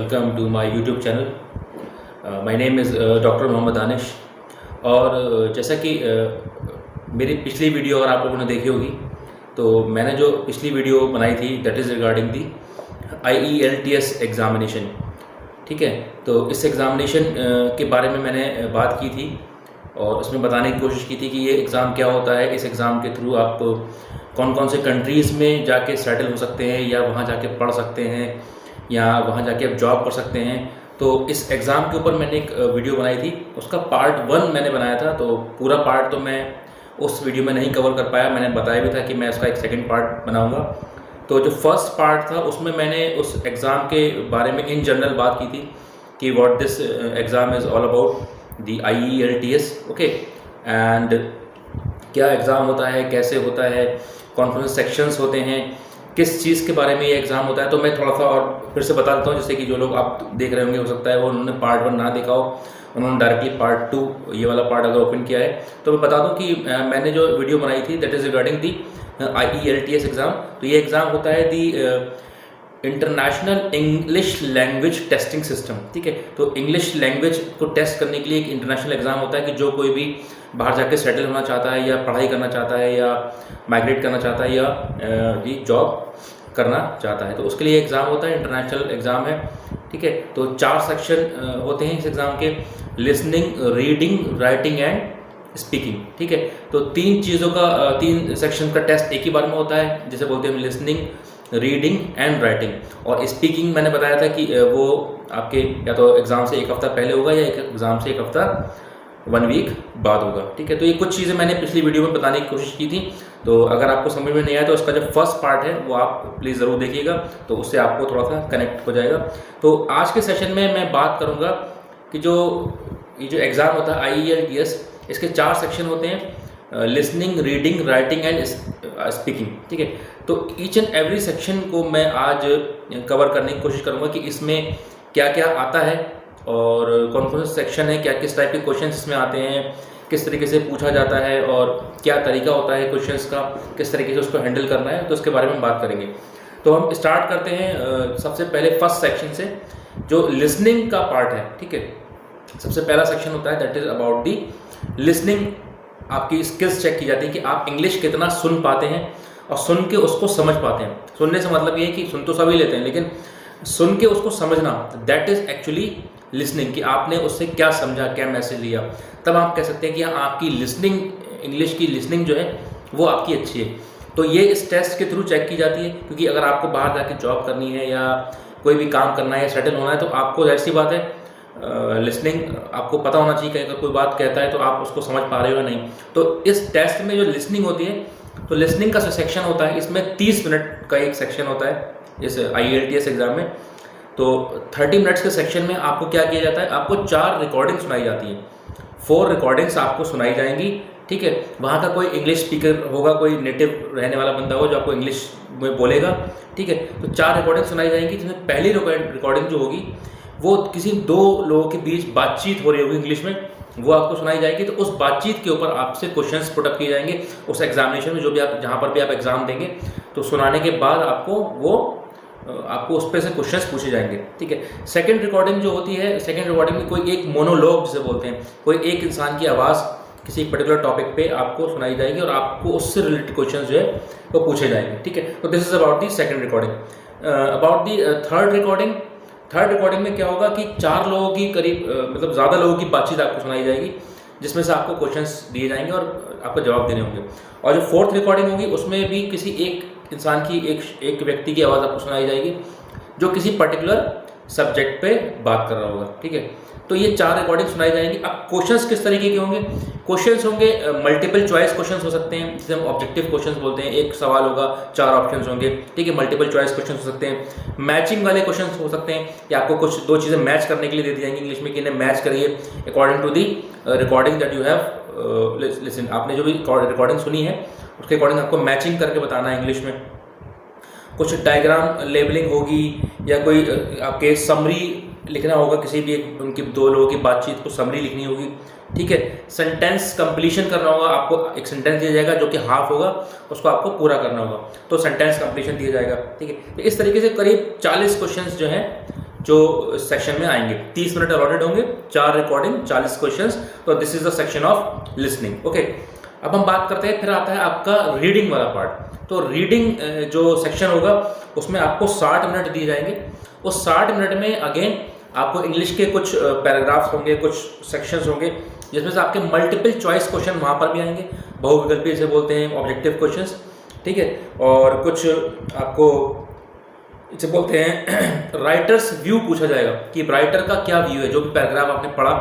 Welcome to my YouTube channel. My name is doctor Mohammad Danish. और जैसा कि मेरी पिछली वीडियो अगर आप लोगों ने देखी होगी तो मैंने जो पिछली वीडियो बनाई थी that is regarding the IELTS examination. ठीक है, तो इस एग्ज़ामिनेशन के बारे में मैंने बात की थी और उसमें बताने की कोशिश की थी कि ये एग्ज़ाम क्या होता है। इस एग्ज़ाम के थ्रू आप कौन कौन से कंट्रीज़ में जाके सेटल हो सकते हैं या वहाँ जाके पढ़ सकते हैं या वहाँ जाके आप जॉब कर सकते हैं। तो इस एग्ज़ाम के ऊपर मैंने एक वीडियो बनाई थी, उसका पार्ट 1 मैंने बनाया था। तो पूरा पार्ट तो मैं उस वीडियो में नहीं कवर कर पाया। मैंने बताया भी था कि मैं उसका एक सेकंड पार्ट बनाऊंगा। तो जो फर्स्ट पार्ट था उसमें मैंने उस एग्ज़ाम के बारे में इन जनरल बात की थी कि what this exam is all about the IELTS। Okay, and क्या एग्ज़ाम होता है, कैसे होता है, कौन कौन से सेक्शंस होते हैं, किस चीज़ के बारे में ये एग्ज़ाम होता है। तो मैं थोड़ा सा और फिर से बता देता हूँ, जैसे कि जो लोग आप देख रहे होंगे हो सकता है वो उन्होंने पार्ट 1 ना देखा हो, उन्होंने डायरेक्टली पार्ट 2 ये वाला पार्ट अगर ओपन किया है। तो मैं बता दूं कि मैंने जो वीडियो बनाई थी that is regarding the IELTS exam. तो ये एग्ज़ाम होता है the international English language testing system. ठीक है, तो इंग्लिश लैंग्वेज को टेस्ट करने के लिए एक इंटरनेशनल एग्ज़ाम होता है कि जो कोई भी बाहर जाके सेटल होना चाहता है या पढ़ाई करना चाहता है या माइग्रेट करना चाहता है या जॉब करना चाहता है तो उसके लिए एग्ज़ाम होता है, इंटरनेशनल एग्ज़ाम है। ठीक है, तो 4 सेक्शन होते हैं इस एग्ज़ाम के, listening, reading, writing and speaking. ठीक है, तो 3 चीज़ों का 3 सेक्शन का टेस्ट एक ही बार में होता है, जिसे बोलते हैं लिसनिंग, रीडिंग एंड राइटिंग। और स्पीकिंग मैंने बताया था कि वो आपके या तो एग्ज़ाम से एक हफ़्ता पहले होगा या एग्ज़ाम से एक हफ़्ता 1 वीक बाद होगा। ठीक है, तो ये कुछ चीज़ें मैंने पिछली वीडियो में बताने की कोशिश की थी। तो अगर आपको समझ में नहीं आया तो उसका जो फर्स्ट पार्ट है वो आप प्लीज़ ज़रूर देखिएगा, तो उससे आपको थोड़ा सा कनेक्ट हो जाएगा। तो आज के सेशन में मैं बात करूँगा कि ये जो एग्ज़ाम होता है IELTS, इसके 4 सेक्शन होते हैं, listening, reading, writing and speaking. ठीक है, तो ईच एंड एवरी सेक्शन को मैं आज कवर करने की कोशिश करूँगा कि इसमें क्या क्या आता है और कौन कौन से सेक्शन है, क्या किस टाइप के क्वेश्चन इसमें आते हैं, किस तरीके से पूछा जाता है और क्या तरीका होता है क्वेश्चंस का, किस तरीके से उसको हैंडल करना है, तो उसके बारे में बात करेंगे। तो हम स्टार्ट करते हैं सबसे पहले फर्स्ट सेक्शन से, जो लिसनिंग का पार्ट है। ठीक है, सबसे पहला सेक्शन होता है that is about the listening. आपकी स्किल्स चेक की जाती है कि आप इंग्लिश कितना सुन पाते हैं और सुन के उसको समझ पाते हैं। सुनने से मतलब ये है कि सुन तो सभी लेते हैं, लेकिन सुन के उसको समझना दैट इज़ एक्चुअली लिसनिंग, कि आपने उससे क्या समझा, क्या मैसेज लिया। तब आप कह सकते हैं कि आपकी लिसनिंग, इंग्लिश की लिसनिंग जो है वो आपकी अच्छी है। तो ये इस टेस्ट के थ्रू चेक की जाती है, क्योंकि अगर आपको बाहर जाके जॉब करनी है या कोई भी काम करना है या सेटल होना है तो आपको ऐसी बात है लिसनिंग आपको पता होना चाहिए कि अगर कोई बात कहता है तो आप उसको समझ पा रहे हो या नहीं। तो इस टेस्ट में जो लिसनिंग होती है, तो लिसनिंग का जो सेक्शन होता है इसमें 30 मिनट का एक सेक्शन होता है इस IELTS एग्ज़ाम में। तो 30 मिनट्स के सेक्शन में आपको क्या किया जाता है, आपको 4 रिकॉर्डिंग सुनाई जाती हैं, 4 रिकॉर्डिंग्स आपको सुनाई जाएंगी। ठीक है, वहाँ का कोई इंग्लिश स्पीकर होगा, कोई नेटिव रहने वाला बंदा हो जो आपको इंग्लिश में बोलेगा। ठीक है, तो 4 रिकॉर्डिंग सुनाई जाएंगी, जिसमें पहली रिकॉर्डिंग जो होगी वो किसी 2 लोगों के बीच बातचीत हो रही होगी इंग्लिश में, वो आपको सुनाई जाएगी। तो उस बातचीत के ऊपर आपसे क्वेश्चंस पुटअप किए जाएंगे उस एग्जामिनेशन में, जो भी आप जहाँ पर भी आप एग्ज़ाम देंगे। तो सुनाने के बाद आपको उस पर से क्वेश्चंस पूछे जाएंगे। ठीक है, सेकंड रिकॉर्डिंग जो होती है, सेकंड रिकॉर्डिंग में कोई एक मोनोलॉग जिसे बोलते हैं, कोई एक इंसान की आवाज़ किसी पर्टिकुलर टॉपिक पे आपको सुनाई जाएगी और आपको उससे रिलेटेड क्वेश्चंस जो है वो पूछे जाएंगे। ठीक है, तो this is about the second recording. About the third recording में क्या होगा कि 4 लोगों की करीब मतलब ज़्यादा लोगों की बातचीत आपको सुनाई जाएगी, जिसमें से आपको क्वेश्चंस दिए जाएंगे और आपको जवाब देने होंगे। और जो फोर्थ रिकॉर्डिंग होगी उसमें भी किसी एक इंसान की, एक व्यक्ति की आवाज़ आपको सुनाई जाएगी जो किसी पर्टिकुलर सब्जेक्ट पे बात कर रहा होगा। ठीक है, तो ये 4 रिकॉर्डिंग सुनाई जाएंगी। अब क्वेश्चंस किस तरीके के होंगे, क्वेश्चंस होंगे मल्टीपल चॉइस क्वेश्चंस हो सकते हैं, जिसे हम ऑब्जेक्टिव क्वेश्चंस बोलते हैं। एक सवाल होगा, 4 ऑप्शंस होंगे। ठीक है, मल्टीपल चॉइस क्वेश्चंस हो सकते हैं, मैचिंग वाले क्वेश्चंस हो सकते हैं, या आपको कुछ 2 चीज़ें मैच करने के लिए दे दी जाएंगी इंग्लिश में कि इन्हें मैच करिए according to the recording that you have listen. आपने जो भी रिकॉर्डिंग सुनी है उसके अकॉर्डिंग आपको मैचिंग करके बताना है इंग्लिश में। कुछ डायग्राम लेबलिंग होगी या कोई आपके समरी लिखना होगा, किसी भी उनकी 2 लोगों की बातचीत को समरी लिखनी होगी। ठीक है, सेंटेंस कंप्लीशन करना होगा, आपको एक सेंटेंस दिया जाएगा जो कि हाफ होगा, उसको आपको पूरा करना होगा, तो सेंटेंस कंप्लीशन दिया जाएगा। ठीक है, तो इस तरीके से करीब 40 क्वेश्चंस जो हैं जो सेक्शन में आएंगे। 30 मिनट अलॉटेड होंगे, 4 रिकॉर्डिंग, 40 क्वेश्चंस। तो this is the section of listening. Okay, अब हम बात करते हैं, फिर आता है आपका रीडिंग वाला पार्ट। तो रीडिंग जो सेक्शन होगा उसमें आपको 60 मिनट दिए जाएंगे। उस 60 मिनट में अगेन आपको इंग्लिश के कुछ पैराग्राफ्स होंगे, कुछ सेक्शंस होंगे जिसमें से आपके मल्टीपल चॉइस क्वेश्चन वहाँ पर भी आएंगे, बहुविकल्पी जिसे बोलते हैं, ऑब्जेक्टिव क्वेश्चंस, ठीक है। और कुछ आपको इसे बोलते हैं राइटर्स व्यू पूछा जाएगा कि राइटर का क्या व्यू है। जो भी पैराग्राफ आपने पढ़ा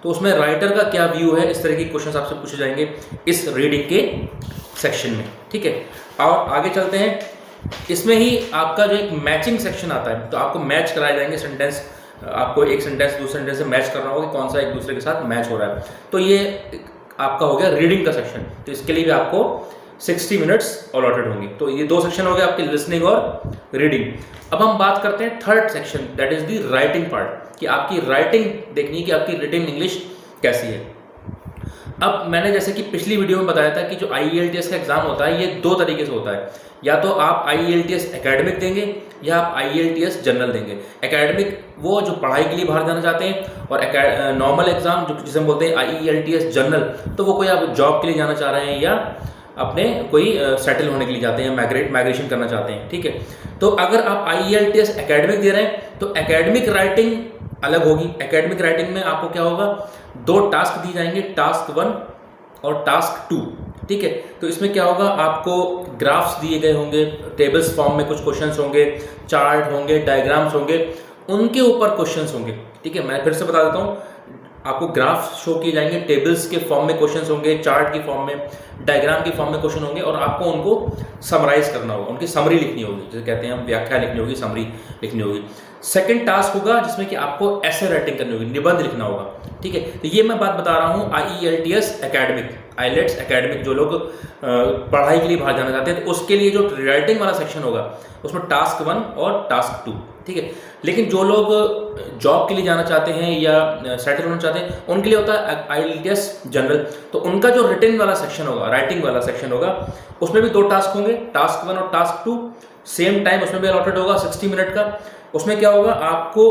तो उसमें राइटर का क्या व्यू है, इस तरह के क्वेश्चंस आपसे पूछे जाएंगे इस रीडिंग के सेक्शन में, ठीक है। और आगे चलते हैं, इसमें ही आपका जो एक मैचिंग सेक्शन आता है, तो आपको मैच कराए जाएंगे सेंटेंस। आपको एक सेंटेंस दूसरे सेंटेंस से मैच करना होगा कि कौन सा एक दूसरे के साथ मैच हो रहा है। तो ये आपका हो गया रीडिंग का सेक्शन। तो इसके लिए भी आपको 60 मिनट्स अलॉटेड होंगे। तो ये 2 सेक्शन हो गए आपके, लिसनिंग और रीडिंग। अब हम बात करते हैं third section, that is the writing part, कि आपकी राइटिंग देखनी है कि आपकी रिटन इंग्लिश कैसी है। अब मैंने जैसे कि पिछली वीडियो में बताया था कि जो IELTS का एग्जाम होता है ये 2 तरीके से होता है, या तो आप IELTS एकेडमिक देंगे या आप IELTS जनरल देंगे। एकेडमिक वो जो पढ़ाई के लिए बाहर जाना चाहते हैं, और नॉर्मल एग्जाम जो जिसे हम बोलते हैं IELTS जनरल, तो वो कोई आप जॉब के लिए जाना चाह रहे हैं या अपने कोई सेटल होने के लिए जाते हैं, माइग्रेशन करना चाहते हैं, ठीक है। तो अगर आप IELTS एकेडमिक दे रहे हैं तो एकेडमिक राइटिंग अलग होगी। एकेडमिक राइटिंग में आपको क्या होगा, 2 टास्क दिए जाएंगे, टास्क 1 और टास्क 2, ठीक है। तो इसमें क्या होगा, आपको ग्राफ्स दिए गए होंगे, टेबल्स फॉर्म में कुछ क्वेश्चंस होंगे, चार्ट होंगे, डायग्राम्स होंगे, उनके ऊपर क्वेश्चंस होंगे, ठीक है। मैं फिर से बता देता हूँ, आपको ग्राफ शो किए जाएंगे, टेबल्स के फॉर्म में क्वेश्चंस होंगे, चार्ट के फॉर्म में, डायग्राम के फॉर्म में क्वेश्चन होंगे, और आपको उनको समराइज करना होगा, उनकी समरी लिखनी होगी, जैसे कहते हैं हम व्याख्या लिखनी होगी, समरी लिखनी होगी। सेकंड टास्क होगा जिसमें कि आपको ऐसे राइटिंग करनी होगी, निबंध लिखना होगा, ठीक है। तो ये मैं बात बता रहा हूँ IELTS एकेडमिक, IELTS एकेडमिक जो लोग पढ़ाई के लिए बाहर जाना चाहते हैं, तो उसके लिए जो राइटिंग वाला सेक्शन होगा उसमें टास्क 1 और टास्क 2, ठीक है। लेकिन जो लोग जॉब के लिए जाना चाहते हैं या सेटल होना चाहते हैं, उनके लिए होता है IELTS जनरल। तो उनका जो रिटन वाला सेक्शन होगा, राइटिंग वाला सेक्शन होगा, उसमें भी 2 टास्क होंगे, टास्क 1 और टास्क 2। सेम टाइम उसमें भी अलॉटेड होगा 60 मिनट का। उसमें क्या होगा, आपको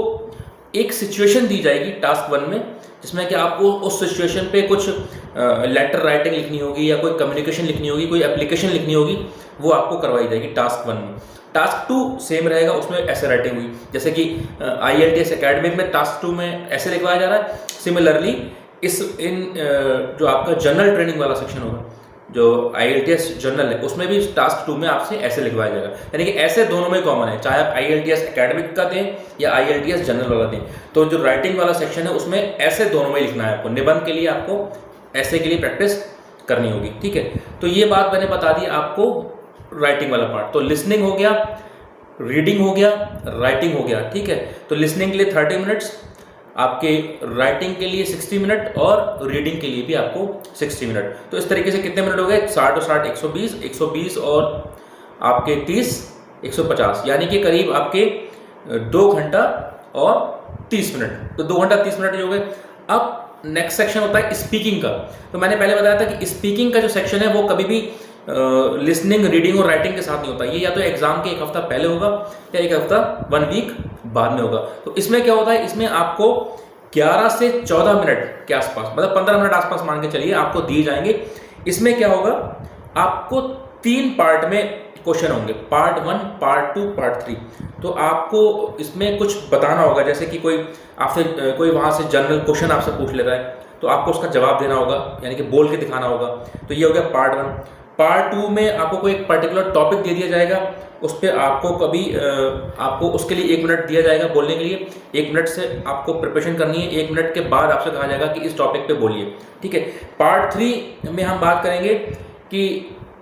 एक सिचुएशन दी जाएगी टास्क 1 में, जिसमें कि आपको उस सिचुएशन पे कुछ लेटर राइटिंग लिखनी होगी या कोई कम्युनिकेशन लिखनी होगी, कोई एप्लीकेशन लिखनी होगी, वो आपको करवाई जाएगी टास्क 1 में। टास्क 2 सेम रहेगा, उसमें ऐसे राइटिंग हुई, जैसे कि IELTS एकेडमिक में टास्क 2 में ऐसे लिखवाया जा रहा है। सिमिलरली जो आपका जनरल ट्रेनिंग वाला सेक्शन होगा, जो IELTS जनरल है, उसमें भी टास्क 2 में आपसे ऐसे लिखवाया जाएगा। यानी कि ऐसे दोनों में कॉमन है, चाहे आप IELTS एकेडमिक का दें या IELTS जनरल वाला दें। तो जो राइटिंग वाला सेक्शन है उसमें ऐसे दोनों में लिखना है आपको, निबंध के लिए आपको ऐसे के लिए प्रैक्टिस करनी होगी, ठीक है। तो ये बात मैंने बता दी आपको राइटिंग वाला पार्ट। तो लिसनिंग हो गया, रीडिंग हो गया, राइटिंग हो गया, ठीक है। तो लिसनिंग के लिए 30 मिनट्स, आपके राइटिंग के लिए 60 मिनट और रीडिंग के लिए भी आपको 60 मिनट। तो इस तरीके से कितने मिनट हो गए, 60 और 60 120, 120 और आपके 30 150, यानी कि करीब आपके 2 घंटा और 30 मिनट। तो 2 घंटा 30 मिनट जो हो गए। अब नेक्स्ट सेक्शन होता है स्पीकिंग का। तो मैंने पहले बताया था कि स्पीकिंग का जो सेक्शन है वो कभी भी लिसनिंग, रीडिंग और राइटिंग के साथ नहीं होता। ये या तो एग्जाम के 1 हफ्ता पहले होगा या 1 हफ्ता 1 वीक बाद में होगा। तो इसमें क्या होता है, इसमें आपको 11 से 14 मिनट के आसपास, मतलब 15 मिनट आसपास मान के चलिए, आपको दिए जाएंगे। इसमें क्या होगा, आपको 3 पार्ट में क्वेश्चन होंगे, पार्ट 1, पार्ट 2, पार्ट 3। तो आपको इसमें कुछ बताना होगा, जैसे कि कोई आपसे कोई वहाँ से जनरल क्वेश्चन आपसे पूछ ले रहा है, तो आपको उसका जवाब देना होगा, यानी कि बोल के दिखाना होगा। तो ये हो गया पार्ट 1। पार्ट 2 में आपको कोई एक पर्टिकुलर टॉपिक दे दिया जाएगा, उस पर आपको उसके लिए 1 मिनट दिया जाएगा बोलने के लिए। 1 मिनट से आपको प्रिपरेशन करनी है, 1 मिनट के बाद आपसे कहा जाएगा कि इस टॉपिक पे बोलिए, ठीक है। पार्ट 3 में हम बात करेंगे कि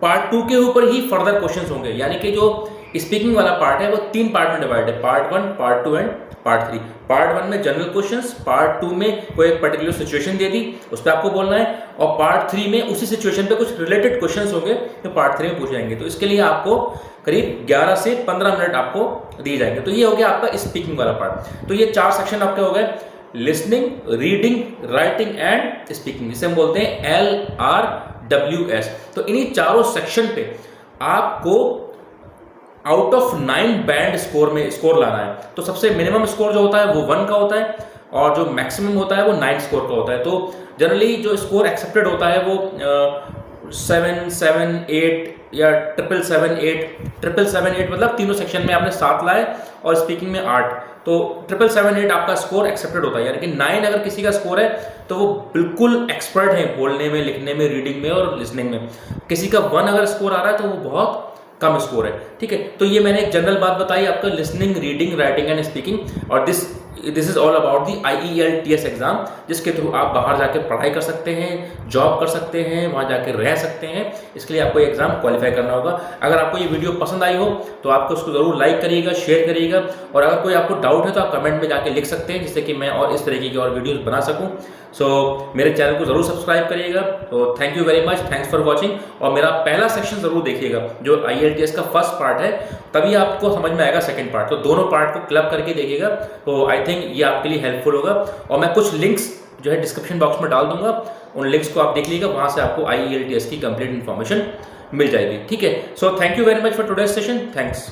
पार्ट 2 के ऊपर ही फर्दर क्वेश्चंस होंगे, यानी कि जो स्पीकिंग वाला पार्ट है वो 3 पार्ट में डिवाइड है, part 1, part 2 and part 3। Part 1 में जनरल क्वेश्चंस, पार्ट 2 में कोई एक पर्टिकुलर सिचुएशन दे दी, उस पर आपको बोलना है, और पार्ट 3 में उसी सिचुएशन पे कुछ रिलेटेड क्वेश्चंस होंगे जो पार्ट 3 में पूछे जाएंगे। तो इसके लिए आपको करीब 11 से 15 मिनट आपको दिए जाएंगे। तो ये हो गया आपका स्पीकिंग वाला पार्ट। तो ये 4 सेक्शन आपके हो गए, listening, reading, writing and speaking, जिसे हम बोलते हैं LRWS। तो इन्हीं चारों सेक्शन पे आपको आउट ऑफ 9 बैंड स्कोर में स्कोर लाना है। तो सबसे मिनिमम स्कोर जो होता है वो 1 का होता है और जो मैक्सिमम होता है वो 9 स्कोर का होता है। तो जनरली जो स्कोर एक्सेप्टेड होता है वो 7, 7, 8 या 777, मतलब तीनों सेक्शन में आपने 7 लाए और स्पीकिंग में 8, तो 777 आपका स्कोर एक्सेप्टेड होता है। यानी कि 9 अगर किसी का स्कोर है तो वो बिल्कुल एक्सपर्ट है बोलने में, लिखने में, रीडिंग में और लिसनिंग में। किसी का 1 अगर स्कोर आ रहा है तो वो बहुत कम स्कोर है, ठीक है। तो ये मैंने एक जनरल बात बताई आपका listening, reading, writing and speaking, और this is all about the IELTS exam, जिसके थ्रू आप बाहर जाकर पढ़ाई कर सकते हैं, जॉब कर सकते हैं, वहाँ जाकर रह सकते हैं। इसके लिए आपको एग्जाम क्वालिफाई करना होगा। अगर आपको ये वीडियो पसंद आई हो तो आपको उसको जरूर लाइक करिएगा, शेयर करिएगा, और अगर कोई आपको डाउट है तो आप कमेंट में जाके लिख सकते हैं, जिससे कि मैं और इस तरीके की और वीडियोस बना सकूं। सो मेरे चैनल को जरूर सब्सक्राइब करिएगा। तो thank you very much, thanks for watching. और मेरा पहला सेक्शन जरूर देखिएगा जो IELTS का फर्स्ट पार्ट है, तभी आपको समझ में आएगा सेकंड पार्ट। तो दोनों पार्ट को क्लब करके देखिएगा, तो आई थिंक ये आपके लिए हेल्पफुल होगा। और मैं कुछ लिंक्स जो है डिस्क्रिप्शन बॉक्स में डाल दूंगा, उन लिंक्स को आप देख लीजिएगा, वहां से आपको IELTS की कंप्लीट इन्फॉर्मेशन मिल जाएगी, ठीक है। So thank you very much for today's session, thanks.